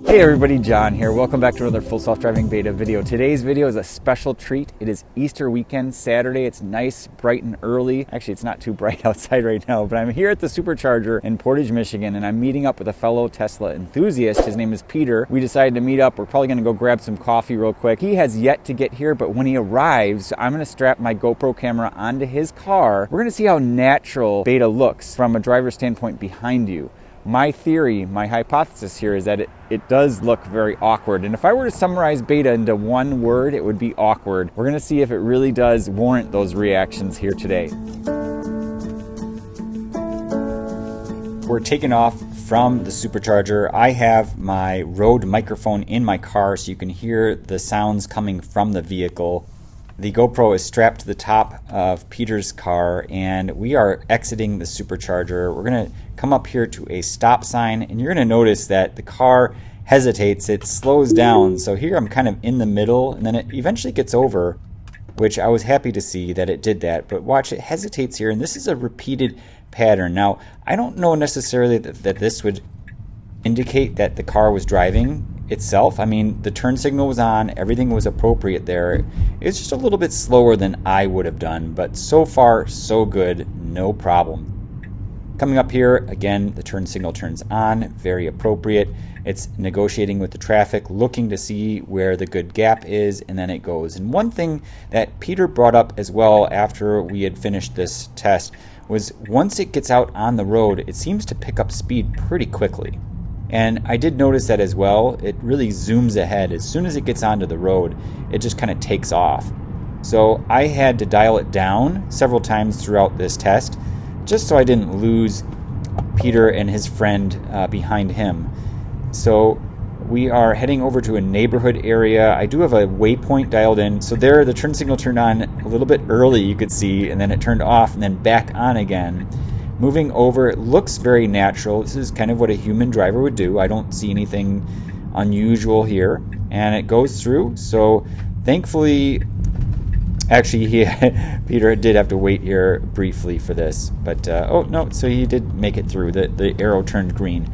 Hey everybody, John here. Welcome back to another Full Self-Driving Beta video. Today's video is a special treat. It is Easter weekend, Saturday. It's nice, bright and early. Actually, it's not too bright outside right now, but I'm here at the Supercharger in Portage, Michigan, and I'm meeting up with a fellow Tesla enthusiast. His name is Peter. We decided to meet up. We're probably gonna go grab some coffee real quick. He has yet to get here, but when he arrives, I'm gonna strap my GoPro camera onto his car. We're gonna see how natural Beta looks from a driver's standpoint behind you. My theory, my hypothesis here is that it does look very awkward. And if I were to summarize Beta into one word, it would be awkward. We're gonna see if it really does warrant those reactions here today. We're taking off from the Supercharger. I have my Rode microphone in my car so you can hear the sounds coming from the vehicle. The GoPro is strapped to the top of Peter's car and we are exiting the Supercharger. We're gonna come up here to a stop sign and you're gonna notice that the car hesitates, it slows down. So here I'm kind of in the middle and then it eventually gets over, which I was happy to see that it did that. But watch, it hesitates here and this is a repeated pattern. Now, I don't know necessarily that this would indicate that the car was driving itself. I mean, the turn signal was on, everything was appropriate there. It's just a little bit slower than I would have done, but so far so good, no problem. Coming up here, again, the turn signal turns on, very appropriate. It's negotiating with the traffic, looking to see where the good gap is, and then it goes. And one thing that Peter brought up as well after we had finished this test was once it gets out on the road, it seems to pick up speed pretty quickly. And I did notice that as well. It really zooms ahead. As soon as it gets onto the road, it just kind of takes off. So I had to dial it down several times throughout this test, just so I didn't lose Peter and his friend behind him. So we are heading over to a neighborhood area. I do have a waypoint dialed in. So there, the turn signal turned on a little bit early, you could see, and then it turned off and then back on again. Moving over, it looks very natural. This is kind of what a human driver would do. I don't see anything unusual here. And it goes through. So thankfully, actually, Peter did have to wait here briefly for this. But, oh, no, so he did make it through. The arrow turned green.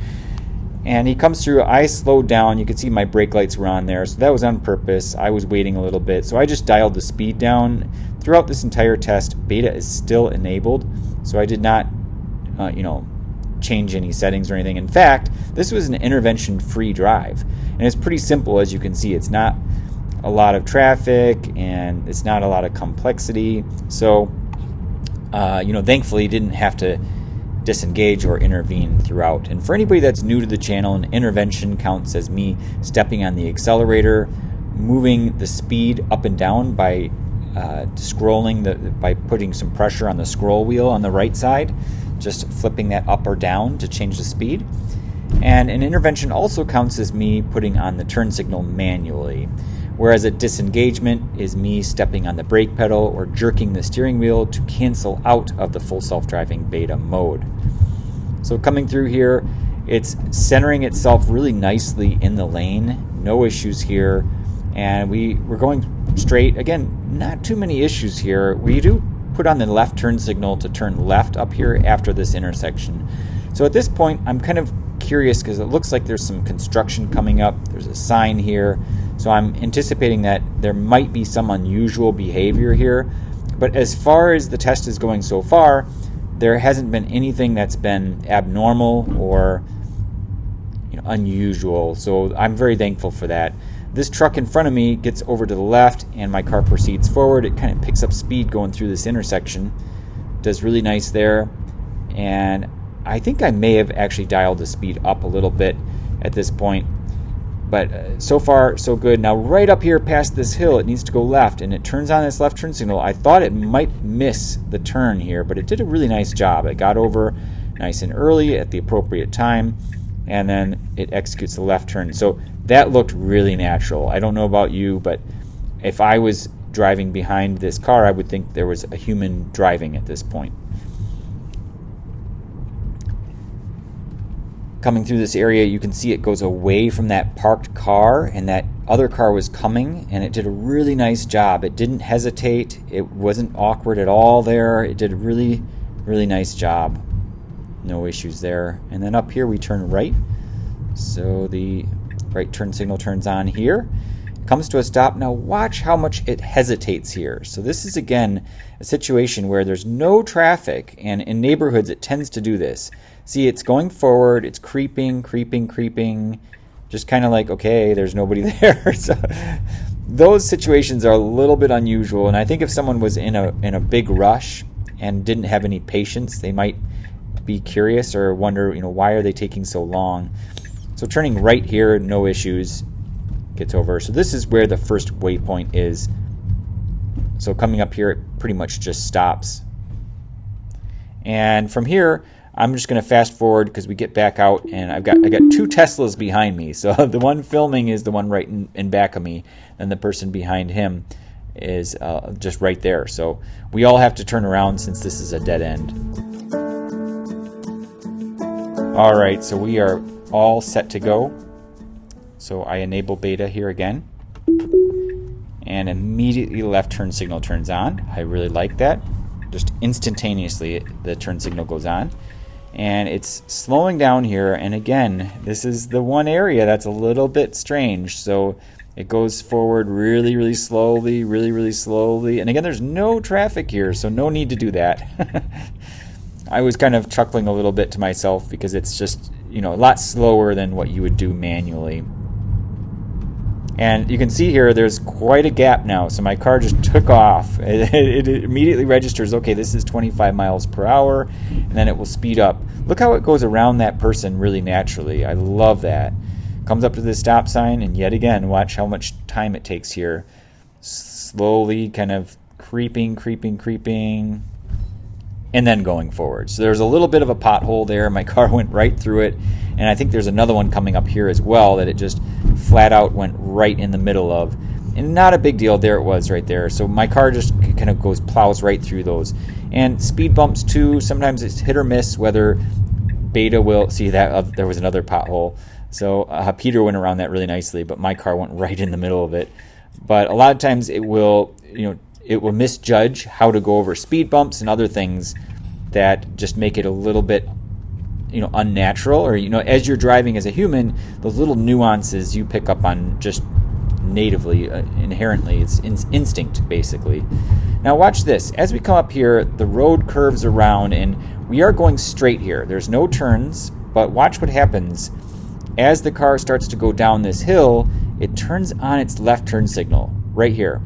And he comes through. I slowed down. You can see my brake lights were on there. So that was on purpose. I was waiting a little bit. So I just dialed the speed down. Throughout this entire test, Beta is still enabled. So I did not change any settings or anything. In fact, this was an intervention-free drive. And it's pretty simple, as you can see. It's not a lot of traffic and it's not a lot of complexity. So, thankfully didn't have to disengage or intervene throughout. And for anybody that's new to the channel, an intervention counts as me stepping on the accelerator, moving the speed up and down by scrolling, by putting some pressure on the scroll wheel on the right side, just flipping that up or down to change the speed. And an intervention also counts as me putting on the turn signal manually, whereas a disengagement is me stepping on the brake pedal or jerking the steering wheel to cancel out of the full self-driving Beta mode. So coming through here, it's centering itself really nicely in the lane, no issues here, and we're going straight. Again, not too many issues here. We do put on the left turn signal to turn left up here after this intersection. So at this point, I'm kind of curious because it looks like there's some construction coming up. There's a sign here. So I'm anticipating that there might be some unusual behavior here. But as far as the test is going so far, there hasn't been anything that's been abnormal or unusual. So I'm very thankful for that. This truck in front of me gets over to the left and my car proceeds forward. It kind of picks up speed going through this intersection. Does really nice there. And I think I may have actually dialed the speed up a little bit at this point. But so far, so good. Now right up here past this hill, it needs to go left and it turns on this left turn signal. I thought it might miss the turn here, but it did a really nice job. It got over nice and early at the appropriate time. And then it executes the left turn. So that looked really natural. I don't know about you, but if I was driving behind this car, I would think there was a human driving at this point. Coming through this area, you can see it goes away from that parked car, and that other car was coming, and it did a really nice job. It didn't hesitate. It wasn't awkward at all there. It did a really, really nice job. No issues there. And then up here we turn right. So the Right turn signal turns on here. Comes to a stop. Now watch how much it hesitates here. So this is again a situation where there's no traffic, and in neighborhoods it tends to do this. See, it's going forward, it's creeping, just kind of like, okay, there's nobody there. So those situations are a little bit unusual, and I think if someone was in a big rush and didn't have any patience, they might be curious or wonder, why are they taking so long? So turning right here, no issues, gets over. So this is where the first waypoint is. So coming up here, it pretty much just stops. And from here, I'm just going to fast forward because we get back out, and I got two Teslas behind me. So the one filming is the one right in back of me, and the person behind him is just right there. So we all have to turn around since this is a dead end. All right, so we are all set to go. So I enable beta here again, and immediately left turn signal turns on. I really like that. Just instantaneously the turn signal goes on, and it's slowing down here. And again, this is the one area that's a little bit strange. So it goes forward really slowly, really slowly. And again, there's no traffic here, so no need to do that. I was kind of chuckling a little bit to myself because it's just, a lot slower than what you would do manually. And you can see here there's quite a gap now, so my car just took off. It immediately registers, okay, this is 25 miles per hour, and then it will speed up. Look how it goes around that person really naturally. I love that. Comes up to the stop sign, and yet again, watch how much time it takes here. Slowly kind of creeping, and then going forward. So there's a little bit of a pothole there. My car went right through it, and I think there's another one coming up here as well that it just flat out went right in the middle of. And not a big deal. There it was right there. So my car just kind of plows right through those. And speed bumps too, sometimes it's hit or miss whether beta will see that there was another pothole. So Peter went around that really nicely, but my car went right in the middle of it. But a lot of times it will, it will misjudge how to go over speed bumps and other things that just make it a little bit, unnatural. Or, as you're driving as a human, those little nuances you pick up on just natively, inherently. It's instinct, basically. Now watch this. As we come up here, the road curves around, and we are going straight here. There's no turns, but watch what happens. As the car starts to go down this hill, it turns on its left turn signal right here.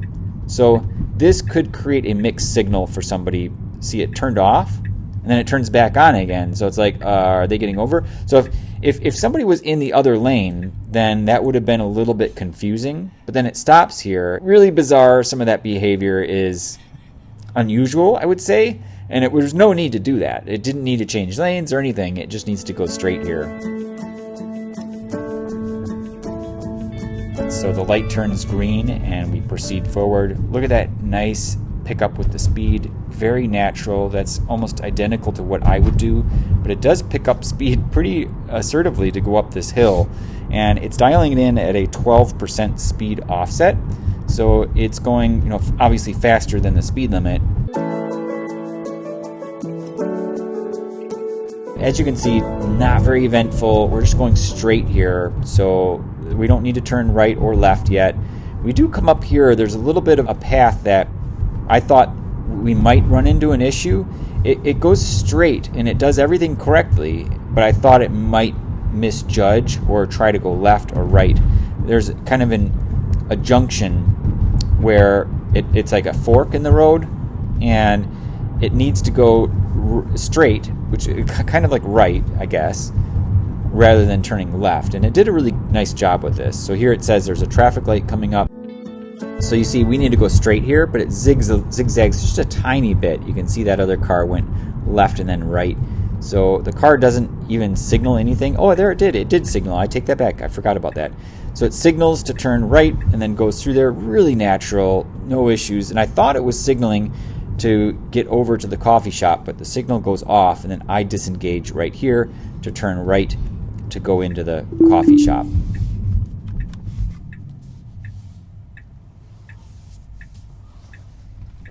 So this could create a mixed signal for somebody. See, it turned off, and then it turns back on again. So it's like, are they getting over? So if somebody was in the other lane, then that would have been a little bit confusing. But then it stops here. Really bizarre. Some of that behavior is unusual, I would say. And there's no need to do that. It didn't need to change lanes or anything. It just needs to go straight here. So the light turns green and we proceed forward. Look at that nice pickup with the speed. Very natural. That's almost identical to what I would do, but it does pick up speed pretty assertively to go up this hill. And it's dialing it in at a 12% speed offset. So it's going, obviously faster than the speed limit. As you can see, not very eventful. We're just going straight here, so we don't need to turn right or left yet. We do come up here. There's a little bit of a path that I thought we might run into an issue. It goes straight and it does everything correctly, but I thought it might misjudge or try to go left or right. There's kind of a junction where it's like a fork in the road, and it needs to go straight, which is kind of like right, I guess, rather than turning left. And it did a really nice job with this. So here it says there's a traffic light coming up. So you see we need to go straight here, but it zigzags just a tiny bit. You can see that other car went left and then right. So the car doesn't even signal anything. Oh, there it did. It did signal. I take that back. I forgot about that. So it signals to turn right and then goes through there. Really natural, no issues. And I thought it was signaling to get over to the coffee shop, but the signal goes off, and then I disengage right here to turn right to go into the coffee shop.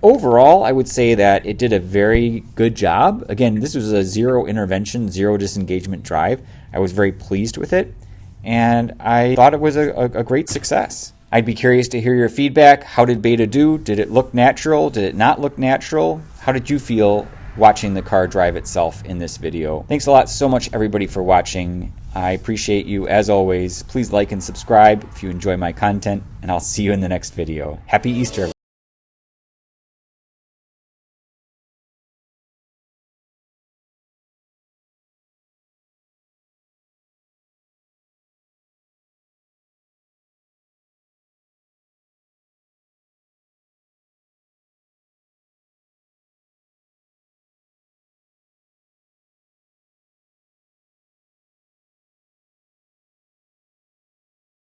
Overall, I would say that it did a very good job. Again, this was a zero intervention, zero disengagement drive. I was very pleased with it. and I thought it was a great success. I'd be curious to hear your feedback. How did Beta do? Did it look natural? Did it not look natural? How did you feel watching the car drive itself in this video? Thanks a lot so much, everybody, for watching. I appreciate you as always. Please like and subscribe if you enjoy my content, and I'll see you in the next video. Happy Easter, everybody.